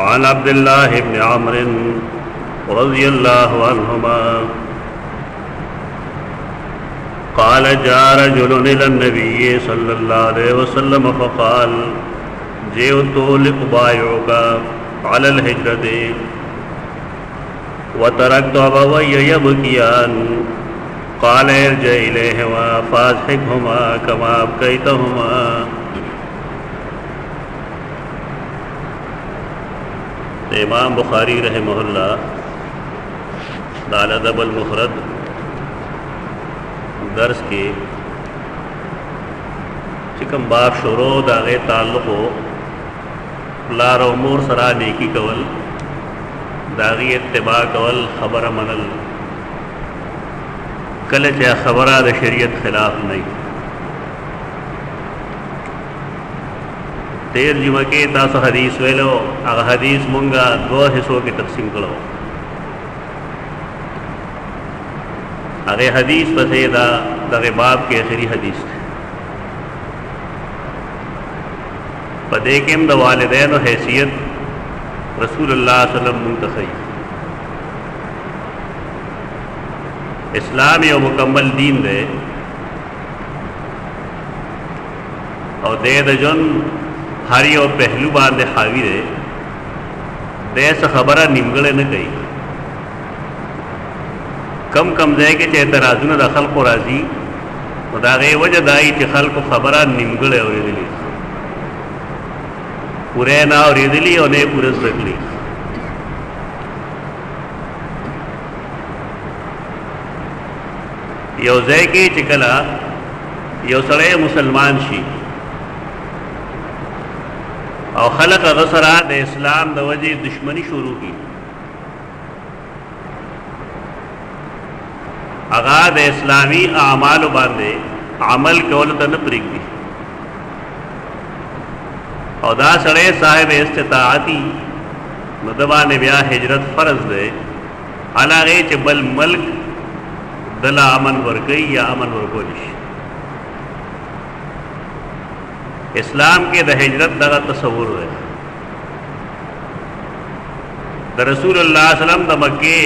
अन अब्दुल्लाह इब्न अम्र रज़ियल्लाहु अन्हुमा क़ाल जा रजुलन इलन नबी सल्लल्लाहु अलैहि वसल्लम फ़क़ाल जिअतु लिउबायिउका अलल हिज्रति व तरक्तु अबवय्य यबकियान क़ाल इरजिअ इलैहिमा फ़अज़हिकहुमा कमा अबकैतहुमा। इमाम बुखारी रहमहुल्लाह अल अदब अल मुफ़रद दर्स के चिकम बाप शुरू दागे ताल्लुक़ लार उमूर सरा नेकी कवल दागी इत्तिबा कवल खबर मनल कल चा खबरा द शरीयत खिलाफ नहीं। तेर जुमा के तासो हदीस वेलो अग हदीस मुंगा दो हिस्सों की तकसीम करो। अगे हदीस पसेदा दगे बाब के आखिरी हदीस थे पदेकेम द वालिदैन हैसियत रसूलुल्लाह सल्लल्लाहु अलैहि वसल्लम मुंतखी इस्लाम यो मुकम्मल दीन दे और दे दजन हर यो पहलू बांधे हावी दे देश खबरा निमगड़े न गई कम कम जाए के चाहे तराजू न दखल को राजी दागे वजह दाई चखल को खबरा निमगड़े और दिली पूरे ना और दिली और ने पूरे सकली यो जय के चिकला यो सड़े मुसलमान शी और खलक अगसरा द इस्लाम द वजह दुश्मनी शुरू की आगाद इस्लामी आमाल बांधे अमल कौल तन प्रिक दी और दा सड़े साहिब इस्तिताअती मदबा ने ब्या हिजरत फर्ज दे अलागे चबल मल्क दला अमन वर्कई या अमन वर्कोलिश इस्लाम के द हिजरत दगा तस्वुर है द रसूलुल्लाह सल्लल्लाहु अलैहि वसल्लम द मक्के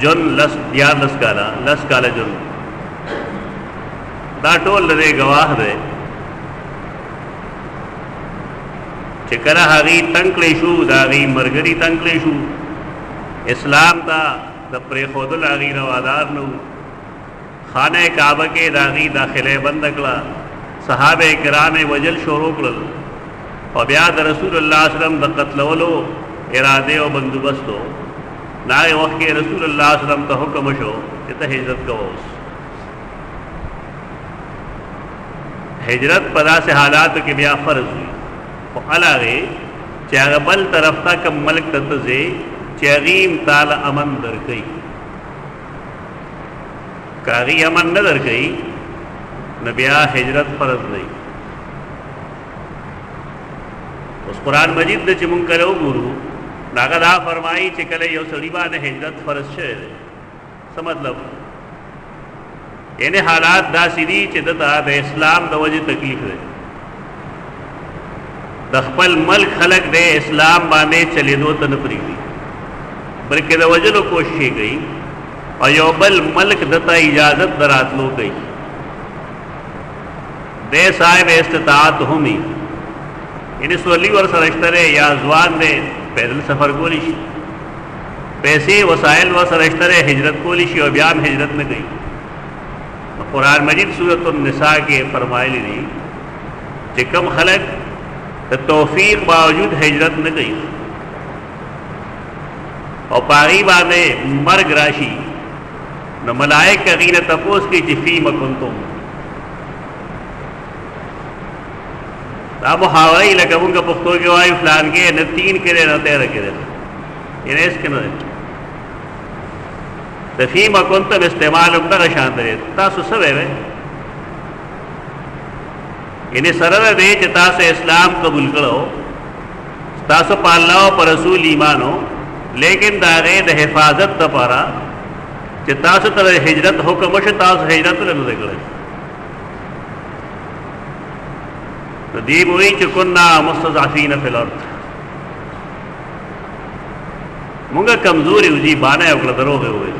जन लस दिया लस काला जन दा टोल रे गवाह दे चिकरा हागी तंकलेशु दागी मरगरी तंकलेशु इस्लाम दा द प्रेखोदुल आगी रवादार नु खाने काबा के दागी दाखिले बंदकला सहाबे किराम वजल शोरो कल और ब्याद रसूलुल्लाह सल्लल्लाहु अलैहि वसल्लम द कत्लवलो इरादे और बंदोबस्तो नाए वक्त के रसूलुल्लाह सल्लल्लाहु अलैहि वसल्लम का हुक्म शो इत हिजरत का ओस हिजरत पदा से हालात के ब्या फर्ज हुई और अलागे चागबल तरफ तक मलक तत्जे चगीम ताल अमन दर गई कागी अमन न दर गई नबिया हिजरत फर्ज नहीं। उस कुरान मजीद ने चिमुंग करो गुरु नागदा फरमाई चिकले यो सड़ीबा ने हिजरत फर्ज छे समझ यानी हालात दासिदी चिदता द इस्लाम द वजह तकलीफ दे दखपल मल खलक दे इस्लाम बाने चले दो तनपरी दी बल्कि द वजह कोशिश गई और योबल मल्क दता इजाजत दरात लो गई दे साहिब इस्तिताअत हुमी इन सोली और सरश्तरे या जवान दे पैदल सफ़र कोलिश पैसे वसाइल व सरश्तरे हिजरत कोलिश और ब्याम हिजरत में गई। कुरान मजीद सूरत निसा के फरमाइली नहीं कि कम खलक तो तौफीक बावजूद हिजरत में गई और पागी बाने मर्ग राशि न मलाइक कगी न तपोस की जिफी मकुन तुम अब हवाई लगूंगा पुख्तो के वाई फलान के न तीन के न तेरह के इन्हें इसके न तफी मकुन तब इस्तेमाल उमदा शांत रहे तासु सब है इन्हें सरल दे चिता से इस्लाम कबूल करो तासु पाल्लाओ पर रसूल ईमानो लेकिन दागे द हिफाजत द पारा चितासु तर हिजरत हुक्म तासु हिजरत न निकले तो दीब हुई चुकुन्ना मुस्तज़अफ़ीन फ़िल अर्ज़ مونږه کمزوري وځي باندې او کړه دروغ وي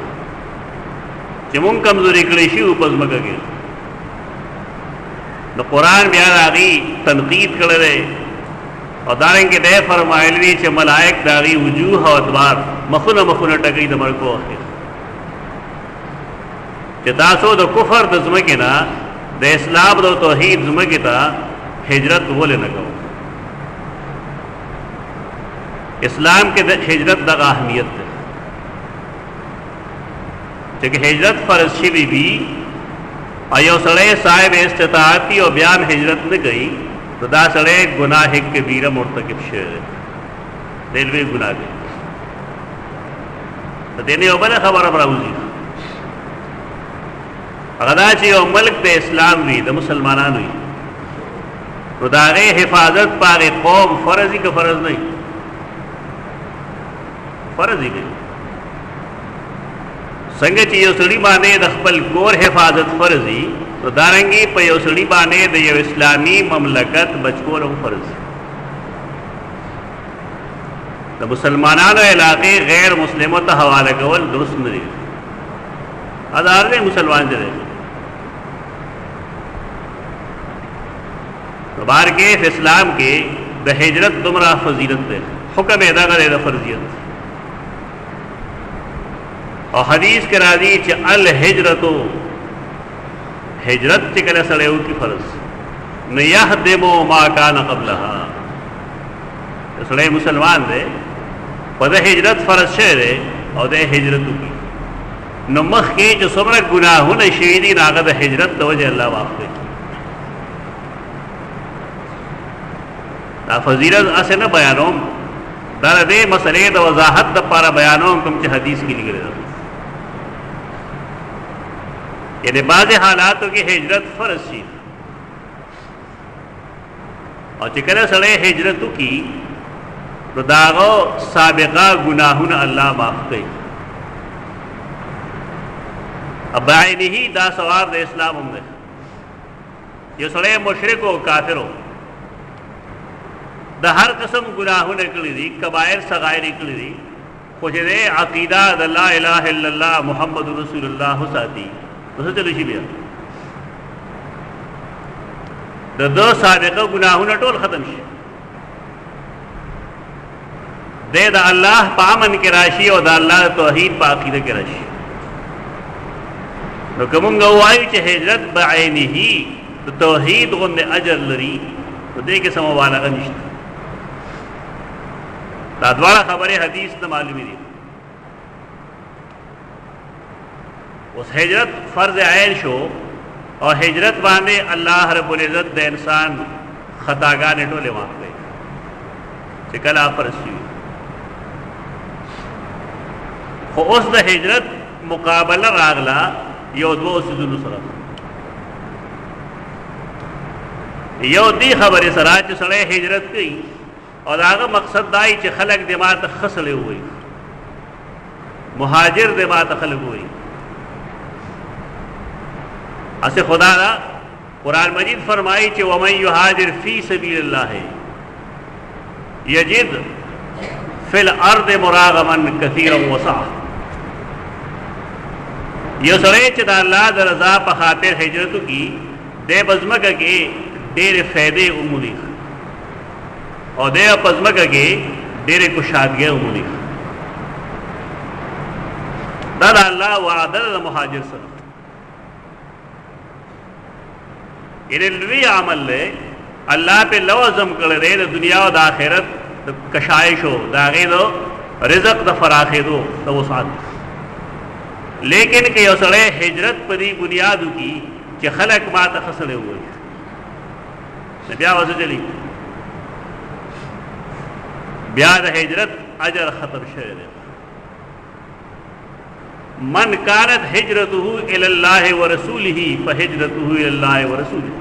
چې مونږ کمزوري کړی شي په ځمکه کې د قرآن بیا راغی تنقید کړل او دارنګه دې فرمایلی چې ملائک داغي وجوه او ادبار مخونه ټکې د مرکو اخر چې تاسو د کفر د ځمکې نه د اسلام او توحید ځمکې ته هجرت ولې نه کوو اسلام کې د هجرت د اهمیت ده چې هجرت فرض شي وي ایو سړی صاحب استطاعتی او بیان هجرت نه کوي تو دا سړی گناہ کبیرہ مرتکب شوی دی لوی ګناه دی ته دې یو بل خبره راوځي هغه دا چې یو ملک د اسلام وي د مسلمانانو وي نو دا غي حفاظت پاره قوم فرض که فرض نه فرض دی څنګه چې یو سړی باندې د خپل کور حفاظت فرض دی تو دارنګي په یو سړی باندې د یو اسلامي مملکت بچکول هم فرض دی د مسلمانانو علاقې غیر مسلمو ته حواله کول درست نه دی ادار نه مسلمان دي بار کے اسلام کے د ہجرت تمرا فضیلت دے حکم ادا کرے د فرضیت اور حدیث کے راضی چ الہجرت ہجرت چکل سڑیو کی فرض نیہدمو ما کان قبلها سڑے مسلمان دے پد ہجرت فرض شے دے اور دے ہجرت کی نو مخ کے جو سمر گناہون شیدی ناغد ہجرت تو وجہ اللہ واقع دا فضیلت اسے نہ بیانوم دا دے مسئلے دا وضاحت دا پارا بیانوم کم چھ حدیث کی لگرے دا یعنی بعض حالاتوں کی ہجرت فرض شی اور چکر سڑے ہجرتوں کی تو داغو سابقہ گناہون اللہ معاف گئی اب بعینی ہی دا سواب دا اسلام ہم دے یہ سڑے مشرک و کافر ہو دا ہر قسم گناہوں نکلی دی کبائر صغائر نکلی دی خوش دے عقیدہ دا لا الہ الا اللہ محمد رسول اللہ ساتھی اسے چلو شی بیا دا دو سابقہ گناہوں نٹول ختم شی دے دا اللہ پا امن کے راشی اور دا اللہ توحید پا عقیدہ کے راشی نو کمونگا وائی چھ ہجرت بعینی ہی توحید غند اجر لری تو دے کے سموالا غنشت دا دوارا خبر حدیث نہ معلومی دی اس ہجرت فرض عین شو اور ہجرت باندے اللہ رب العزت دے انسان خطاگانے ٹولے معاف گئے چکلا فرض شو خو اس دا ہجرت مقابلہ راغلا یو دو سیزنو سرا یو دی خبر سرا چ سڑے ہجرت کی اور آگا مقصد دائی چھ خلق دماغ خسلے ہوئی مہاجر دماغ خلق ہوئی اسے خدا دا قرآن مجید فرمائی چھ وَمَنْ يُحَاجِرْ فِي سَبِيلِ اللَّهِ يَجِدْ فِي الْأَرْضِ مُرَاغَمًا كَثِيرًا وَسَعًا یہ سڑے چھ دا اللہ دا رضا پا خاطر ہجرتو کی دے بزمکہ کے دیر فیدے امونی اور دے پزمکہ کے دیر کشادگی امونی دا اللہ وعدل مہاجر سر انہیں لوی عمل لے اللہ پہ لوزم کرے دا دنیا و دا آخرت دا کشائش ہو دا غیر دو رزق دا فراخی دو دا وسعت لیکن کہ یہ سڑے ہجرت پری بنیادو کی چھ خلق ما تخسلے ہوئے بیا واسه چلی بیا د هجرت اجر ختم شوی دی من كانت هجرته الى الله ورسوله فهجرته الى الله ورسوله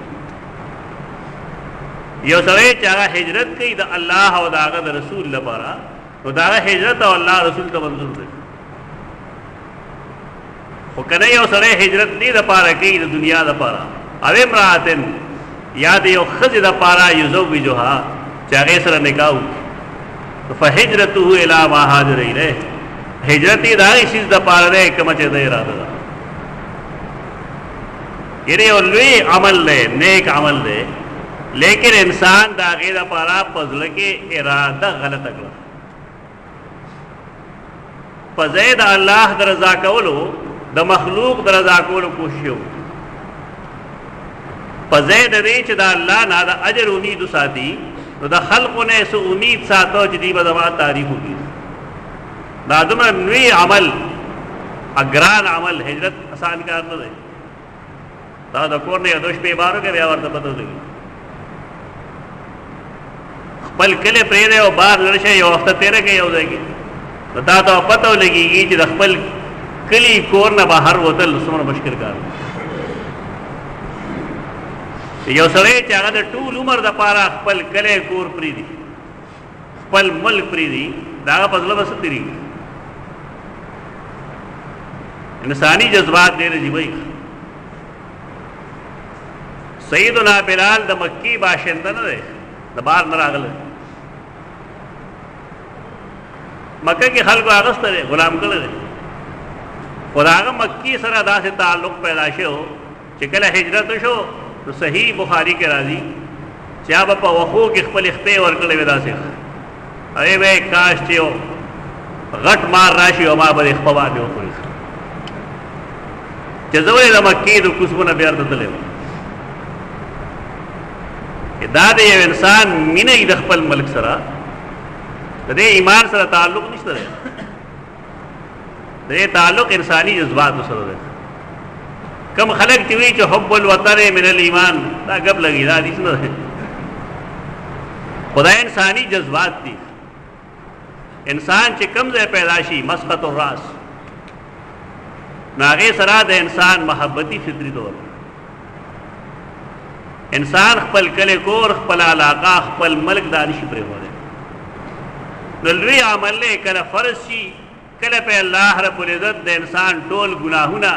یو سړی چې هغه هجرت کوي د الله او د هغه رسول لپاره نو دا هجرت او الله رسول ته منظور دی خو کنه یو سړی هجرت نه د پاره کوي د دنیا د پاره او امراتن یاد یو خزی دا پارا یزوجها چاگے سر نکاو فہجرته الی ما هاجر الیہ हिजरत ही दागी चीज द पार दे कम चे दे इरादा दा यानी वो लुई अमल दे नेक अमल दे लेकिन इंसान दागे दा पारा पजल के इरादा गलत अगला पजैद अल्लाह दरजा कवलो द मखलूक दरजा कवलो कोशियो पजैद रीच द अल्लाह ना द अजर उम्मीद साथी तो द खल्क ने सो उम्मीद सातो जदी बदमा तारीफ होगी दादुम नवी अमल अग्रान अमल हिजरत आसान कार न दे दादा कोर ने दोष पे बारो के व्यवहार तो पता लगी पल कले प्रेरे और बाहर लड़शे यो वक्त तेरे के हो जाएगी तो दादा पता लगी कि जब पल कली कोर न बाहर होतल सुमन मुश्किल कार यो सरे चागा द टूल उमर द पारा पल कले कोर प्रीदी पल मुल्क प्रीदी दागा पजल बस तेरी इंसानी जज्बात दे रही भाई सईदुना बिलाल द मक्की बाशिंदा न दे द बार न रागल मक्का के खल्क आगस्त रे गुलाम कर दे खुदागा मक्की सर अदा से ताल्लुक पैदाशे हो चिकल हिजरत शो तो सही बुखारी के राजी क्या बपा वखू के खपल इख्ते और कले विदा से अरे वे काश चियो घट मार राशि और मां बर इख्तवा दे हो जज़वे द मक्की तो कुसबुन बेर तले दादे ये इंसान मिने ही दखपल मलिक सरा दे ईमान सरा ताल्लुक नहीं सरे दे ताल्लुक इंसानी जज्बात सर दे कम खलक चुई जो हुब्बुल वतन मिनल ईमान दा गब लगी दा हदीस न खुदा इंसानी जज्बात थी इंसान चे कम से पैदाशी मस्कत और रास नागे सरा दे इंसान महब्बती फितरी दौर इंसान खपल कले कोर खपल आलाका खपल मलक दानिश पर हो नलवी अमल ने कल फर्ज शी कल पे अल्लाह रब्बुल इज्जत दे इंसान टोल गुनाहुना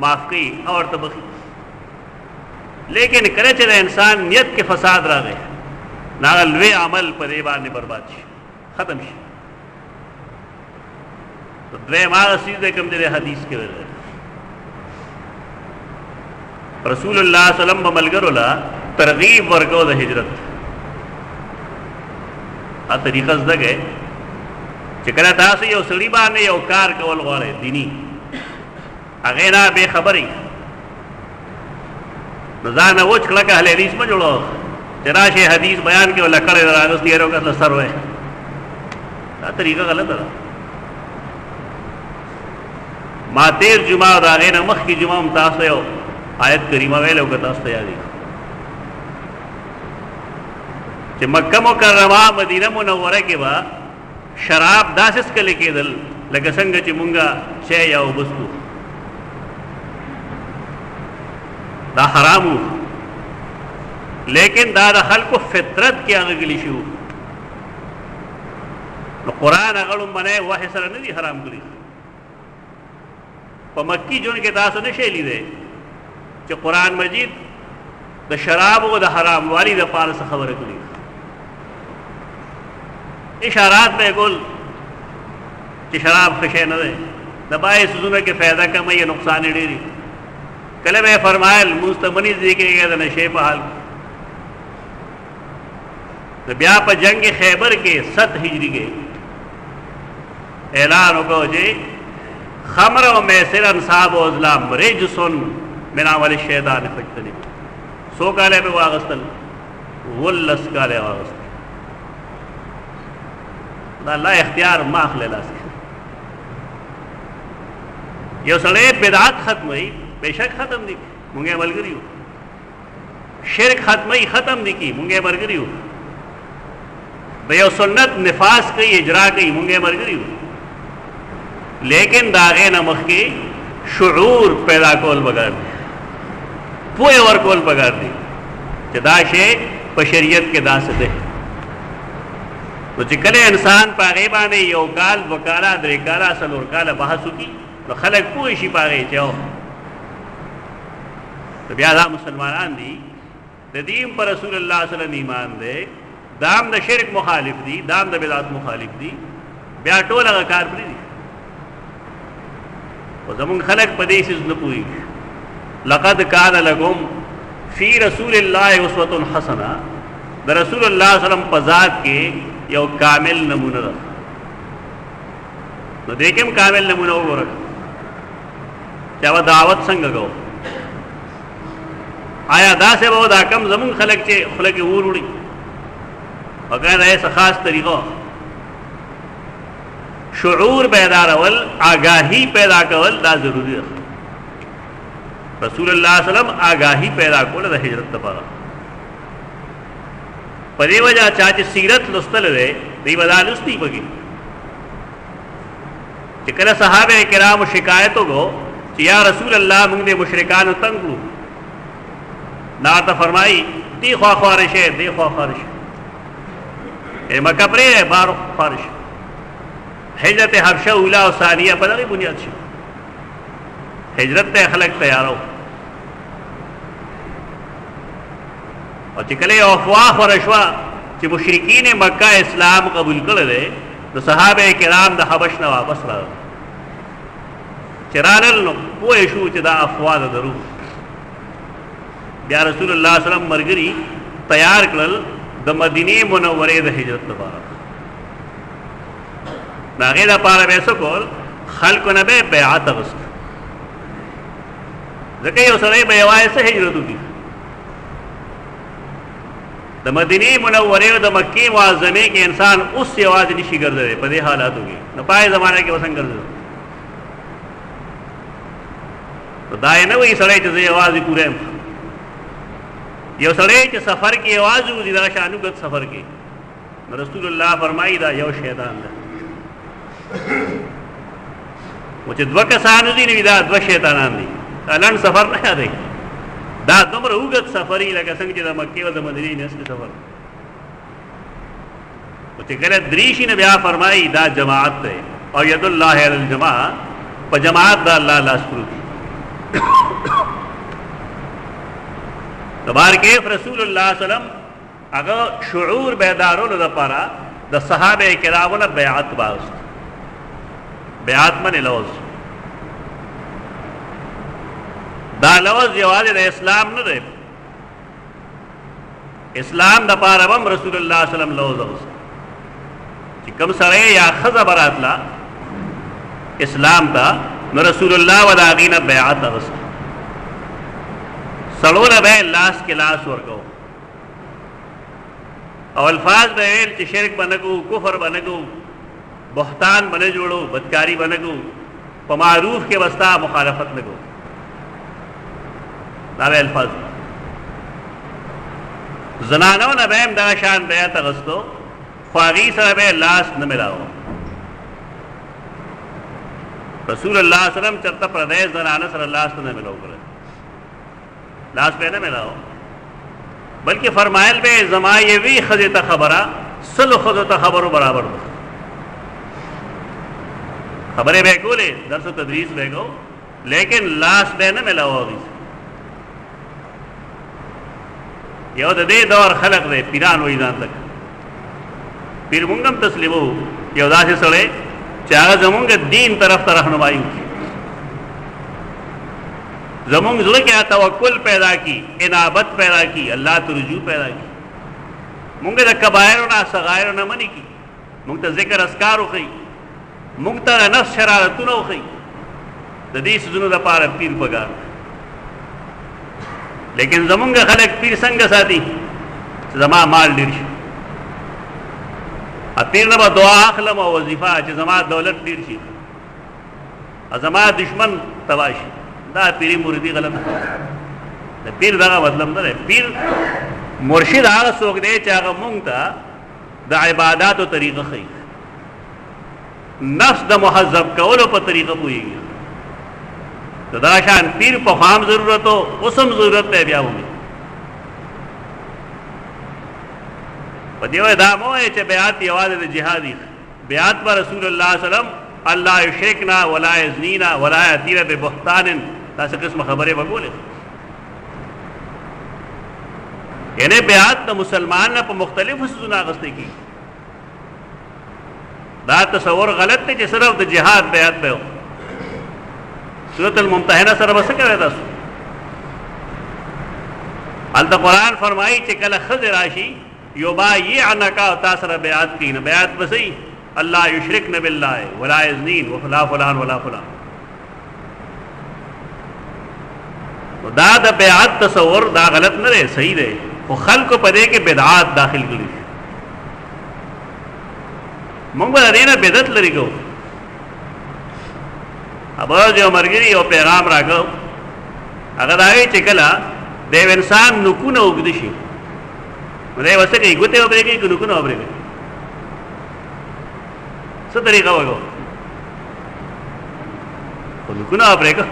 माफ की और तबखी लेकिन करे चले इंसान नियत के फसाद रह गए नागलवे अमल पर एबार ने बर्बाद खत्म तो द्वे माग सीधे कम दे हदीस के वजह रसूलुल्लाह सल्लल्लाहु अलैहि वसल्लम तरगीब वर्गो द हिजरत आ तरीका जगे चिकरा दास यो सड़ी बा ने यो कार कवल गोरे दीनी अगेना बेखबरी नजान वो छला का हले हदीस में जोड़ो जरा से हदीस बयान के वाला करे रागस दियरो का सर है आ तरीका गलत है मातेर जुमा और अगेना मख की जुमा मुमताज हो आयत करीमा वेलो का तास तैयारी कि मक्का मुकर्रमा मदीना मुनव्वरा के बाद शराब दासिस के लेके दल लगे संग चिमुंगा शे या वस्तु दा हरामू लेकिन दा दखल को फितरत के आगे गिलिशु तो कुरान अगर मने वह सर नहीं हराम करी तो मक्की जो के दास ने शैली दे कि कुरान मजीद द शराब व द हराम वाली द पार से खबर करी इशारात में गुल कि शराब खुशे न दे दबाए सुजुन के फायदा कम है नुकसान डेरी कले में फरमायल मुस्तमनी जिक्र गया नशे पहाल तो ब्याह पर जंग खैबर के 7 हिजरी के ऐलान हो जे खमर व मैसर अंसाब वजलाम रेजसुन मिना वाले शैतान फजतनी सो काले पे वागस्तल वल्लस काले वागस्तल अल्लाह इख्तियार माख लेला से यो सड़े बिदात खत्म हुई बेशक खत्म नहीं मुंगे मलगरी हो शिरक खत्म ही खत्म नहीं की मुंगे मरगरी हो बेयो सुन्नत निफास की इजरा की मुंगे मरगरी हो लेकिन दागे नमक की शुऊर पैदा कोल बगाड़ दी पूरे और कोल बगाड़ दी जदाशे बशरियत के दास दे तो चिकले इंसान पागेबा ने यो काल वकाला द्रेकाला सलोर काला बहसु की तो खलक पूशी पागे चाहो तो ब्यादा मुसलमान दी दीम पर रसूलुल्लाह सल्लल्लाहु अलैहि वसल्लम ईमान दे दाम द शिरक मुखालिफ दी दाम द बिदात मुखालिफ दी ब्या टोला कार पर दी और जमुन खलक पदेश न पूरी लक़द कान लकुम फ़ी रसूलिल्लाहि उस्वतुन हसना द रसूलुल्लाह सल्लम पजात के यो कामिल नमूना रख तो देखें कामिल नमूना वो रख क्या वह दावत संग गो आया दा से वो दाकम जमुन खलक चे खलक ऊर उड़ी और कह रहे खास तरीक़ों शुऊर पैदा रवल आगाही पैदा कवल दा जरूरी रख रसूलुल्लाह सल्लम आगाही पैदा को द हिजरत तपारा पदे वजह चाचे सीरत लुस्तल रे दी वदा लुस्ती पगी चिकन सहाबे किराम शिकायतों को या रसूल अल्लाह मुंगे मुशरिकान तंगलू ना तो फरमाई दी ख्वा ख्वारिश है दे ख्वा ख्वारिश ए मकबरे है बार ख्वारिश हिजरत हबशा उला और सानिया पर नहीं बुनियाद से हिजरत ते खलक तैयार हो और चिकले अफवाह और अशवा कि मुशरिकीन मक्का इस्लाम कबूल कर ले तो सहाबे किराम द हबश न वापस रहा चिरानल नो वो यशु चिदा अफवाह दरू या रसूलुल्लाह सल्लम मरगरी तैयार कल द मदीने मुनव्वरे द हिजरत बारा नागे दा पारा वैसो कोल खल्क नबे बैआत अगस्त जके यो सरे बेवाए से हिजरत हुई द मदीने मुनव्वरे द मक्के मुअज़्ज़मे के इंसान उस आवाज निशी कर दे पदे हालात होगी न पाए जमाने के वसन कर दे तो दाए न वही सड़े चीज़ें आवाज पूरे यो सड़े के सफर की आवाज हुई दा शानुगत सफर की रसूलुल्लाह फरमाई दा यो शैतान दा मुझे द्व कसान दी नहीं दा द्व शैतान दी अलन सफर नहीं आ रही दा तुम रुगत सफरी लगा संग दा मक्के व मदीने ने असली सफर मुझे करे दरीशी ने ब्याह फरमाई दा जमात है और यदुल्लाह अलल जमा प जमात दा अल्लाह लास्कुरु तबार के रसूलुल्लाह सल्लम अगर शुऊर बेदारो द पारा द सहाबे किराम न बैअत बास बैअत मन लवज दा लवज जवाज द इस्लाम न दे इस्लाम द पारवम रसूलुल्लाह सल्लम लवज कम सरे या खजा बरातला इस्लाम ता न रसूलुल्लाह वदागीना बैअत अगस सड़ोल बे लाश के लाश वर्गो और अल्फाज बेल कि शिरक बनगु कुफर बनगु बहतान बने जोड़ो बदकारी बनगु पमारूफ के वस्ता मुखालफत लगो नावे अल्फाज जनानो न बैम दाशान बैत अगस्तो ख्वागी सर बे लाश न मिलाओ रसूलुल्लाह सल्लल्लाहु अलैहि वसल्लम चरता प्रदेश जनाना सर लाश न मिलाओ करे लाश पे न मिलाओ बल्कि फरमायल बे जमा ये भी खजता खबरा सल खजता खबर बराबर खबरें बेगोले दरस तदरीस बेगो लेकिन लाश बे न मिलाओ अभी यो दे दौर खलक दे पीरान वही दान तक पीर मुंगम तस्लीमो यौदा से सड़े चाह जमुंग दीन तरफ रहनुमाई जमुंग जुल क्या तवक्कुल पैदा की इनाबत पैदा की अल्लाह तो रुजू पैदा की मुंगे द कबायर ना सगायर ना मनी की मुंग त जिक्र अस्कार उखई मुंग त नफ्स शरारत न उखई दीस जुनु द पार पीर पगार लेकिन जमुंग खलक पीर संग साथी जमा माल डिर्श पीर नबा दुआ अखलम और वजीफा जमा दौलत डिर्शी जमा दुश्मन तबाशी दा पीरी मुरीदी गलत है पीर दा मतलब न है पीर मुर्शिद आग सोख दे चाग मुंगता द इबादत और तरीक़ा खई नफ्स द मुहज़्ज़ब कौलो पर तरीक़ा पूएगी तो दाशान पीर पफाम जरूरत हो उसम जरूरत है ब्याह में पदियो दामो है चे बेआत आवाज़ जिहादी बेआत पर रसूलुल्लाह सल्लल्लाहु अलैहि वसल्लम अल्लाह युशरिकना वला यज़नीना वला यतीना बिबुहतानिन तासे किस्म खबरें बगोले यानी बेआत तो मुसलमान ने पर मुख्तलिफ सुनागस्ते की दा तस्वर गलत है कि सिर्फ जिहाद बेआत पे हो सूरत الممتحنه سره بس کوي تاسو الته قرآن فرمایي چې کله خضر راشي یبایعنک او تاسو سره بیعت کین بیعت بسې الله یشرکن بالله ولا یزنین ولا فلان ولا فلان دا د بیعت تصور دا غلط نه دی صحیح دی خو خلق په دې کې بدعات داخل کړي موږ به نه بدعت لري کو ابا جو مرګري او پیغام راغو هغه داوی چې کله د انسان نکونه وګد شي مده وسه کې ګوته وبرې کې نکونه وبرې کې څه طریقه وګو نکونه وبرې کې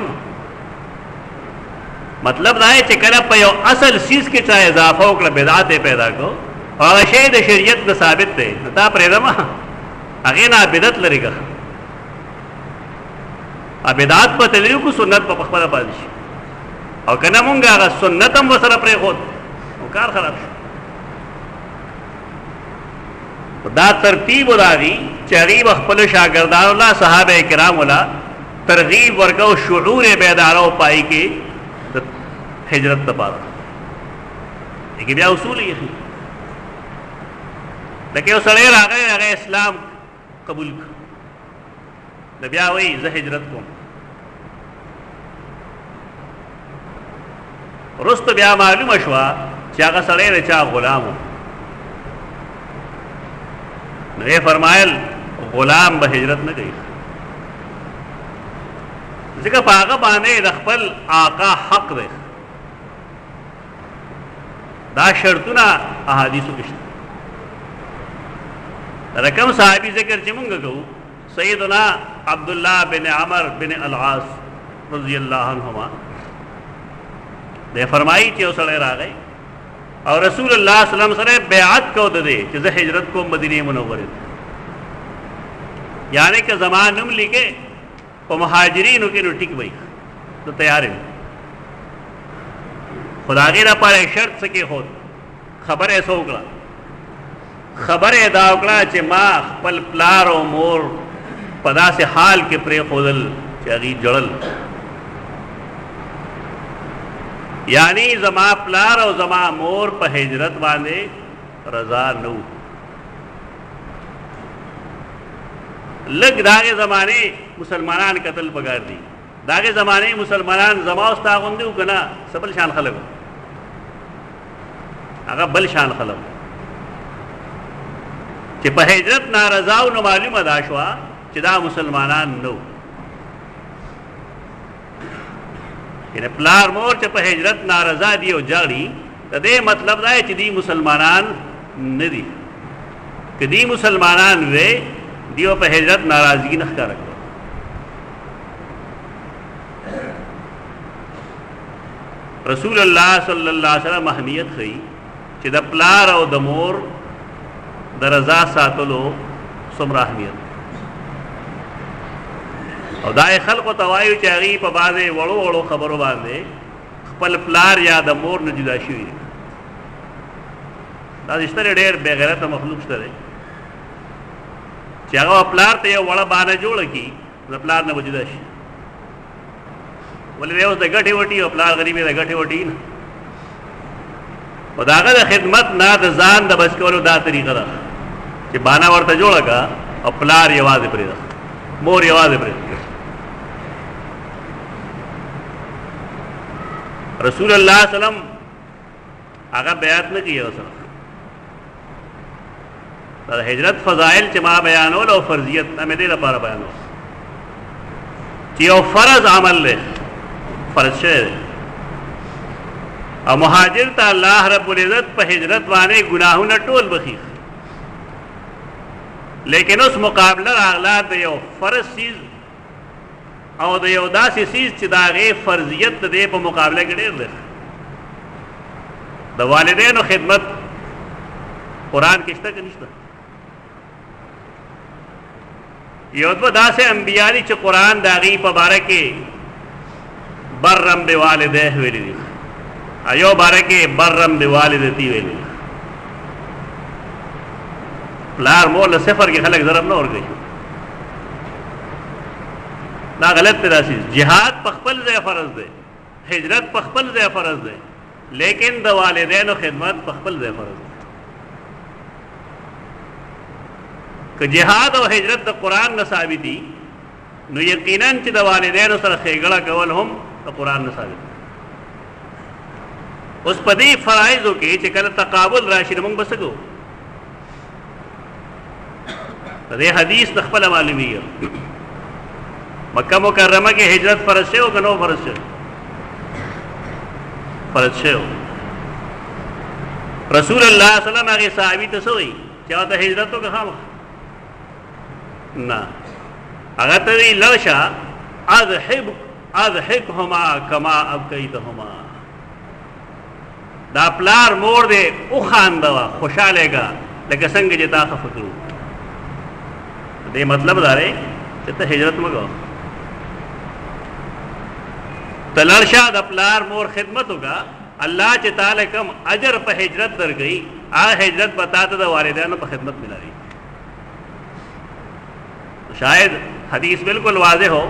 مطلب دا ہے چې کله په یو اصل سیس کې چا اضافه وکړه بدعت پیدا کو او هغه شی د شریعت نه ثابت دی دا پرې دمه هغه نه بدعت لري کا ا بدعت په تلریو کو سنت په خپل باندې شي او کنه مونږه هغه سنت هم وسره پرې خود او کار خراب شي دا ترتیب وداغي چې غریب خپل شاګردان الله صحابه کرام ولا ترغیب ورکو شعور بیدارو پای کې ہجرت تبار لیکن بیا اصول ہی ہے لیکن وہ سڑے راگئے اسلام قبول کر بیا وہی زہ ہجرت کو رست بیا معلوم اشوا چاگا سڑے رچا غلام نئے فرمائل غلام بہجرت نہ گئی ذکر پاگا بانے رخپل آقا حق دے دا شرطنا احادیثو کشت رقم صحابی ذکر چمونگا کو سیدنا عبداللہ بن عمر بن العاص رضی اللہ عنہما دے فرمائی چی اسڑے را گئی اور رسول اللہ صلی اللہ علیہ وسلم سرے بیعت کو دے چیزہ ہجرت کو مدینہ منورت یعنی کہ زمان نم لکے وہ مہاجرینو کی نو ٹک بئی تو تیار ہے خدا غیر پر شرط سکی خود خبر ایسا اکڑا خبر ادا اکڑا چی ما خپل پلار و مور پدا سے حال کے پری خودل چی اگی جڑل یعنی زما پلار و زما مور پا ہجرت باندے رضا نو لگ داغے زمانے مسلمانان قتل پگار دی داغے زمانے مسلمانان زما استاغندے ہو کنا سبل شان خلق اگر بل شان خلق چی پا ہجرت نارضاو نو معلوم اداشوا چی دا مسلمانان نو یعنی پلار مور چی پا ہجرت نارضا دیو جاڑی تا دے مطلب دا ہے چی دی مسلمانان ندی کہ دی مسلمانان وے دیو پا ہجرت ناراضگی نخکا رکھو رسول اللہ صلی اللہ علیہ وسلم اہمیت خی چې د پلار او د مور د رضا ساتلو څومره اهمیت او دا خلق او توایو چې هغه په بازه وړو وړو خبرو باندې خپل پلار یا د مور نه جدا شي دا اشتره ډېر بے غیرت مخلوق شته چې هغه پلار ته یو وړه باندې جوړ کی د پلار نه جدا شي ولې یو د غټي وټي او پلار غریبي د غټي وټي او داغه د خدمت نه د ځان د بچ کولو دا طریقه ده چې بانا ورته جوړه کا او پلار یوازې پرې ده مور یوازې پرې رسول الله صلی الله علیه وسلم هغه بیعت نه کیو سره د هجرت فضائل چې ما بیانول او فرضیت مې دې لپاره بیانول چې یو فرض عمل له فرض شه او مهاجر ته الله رب العزت په هجرت باندې گناهونه ټول بخي لیکن اس مقابله راغلا د یو فرض چیز او د یو داسې چیز چې دا غي فرضیت دې په مقابله کې ډېر ده د والدینو خدمت قرآن کې شته کې نشته یو دو داسې انبیاء دي چې قرآن د هغې په باره کې برم بوالدیه ویلي دي ایو باره کې برم بوالدتی ویلي دي پلار مور له صفر کې خلک ضرب نه ورکوي دا غلط راسی جهاد پخپل ځای فرض دی هجرت پخپل ځای فرض دی لیکن د والدینو خدمت پخپل ځای فرض دی که جهاد او هجرت د قران نه ثابت دي نو یقینا چې د والدینو سره خېګړه کول هم د قران نه ثابت اوس په دې فرایضو کې چې کله تقابل راشي موږ بسګو دې حدیث د خپل معلومیه مکه مکرمه کې هجرت فرض شوی او کنو فرض شوی فرض شوی رسول الله صلی الله علیه وسلم هغه صحابي ته سوې چې دا هجرت وکړه نه هغه ته لوشا اذهبهما كما ابقيتهما دا پلار مور دې او خاندوا خوشاله گا لکه څنګه چې تا خفقو دې مطلب دا دی چې ته هجرت مګو تلرشا د پلار مور خدمت ہوگا الله چې تعالی کم اجر په هجرت درګئی هغه هجرت بتا ته د والدینو په خدمت ملایي شاید حدیث بالکل واضح ہو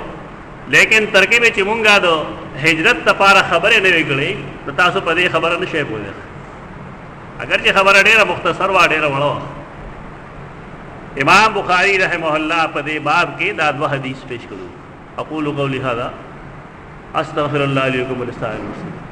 لیکن ترکیب چې مونږه د هجرت لپاره خبره نه وکړي نو تاسو په دې خبره نشئ پوهیږئ اگر چې خبره ډیره مختصر وا ډیره وړو امام بخاری رحمه الله په دې باب کې دا دوه حدیث پیش کړو اقول قولی هذا استغفر الله لي ولكم ولسائر المسلمين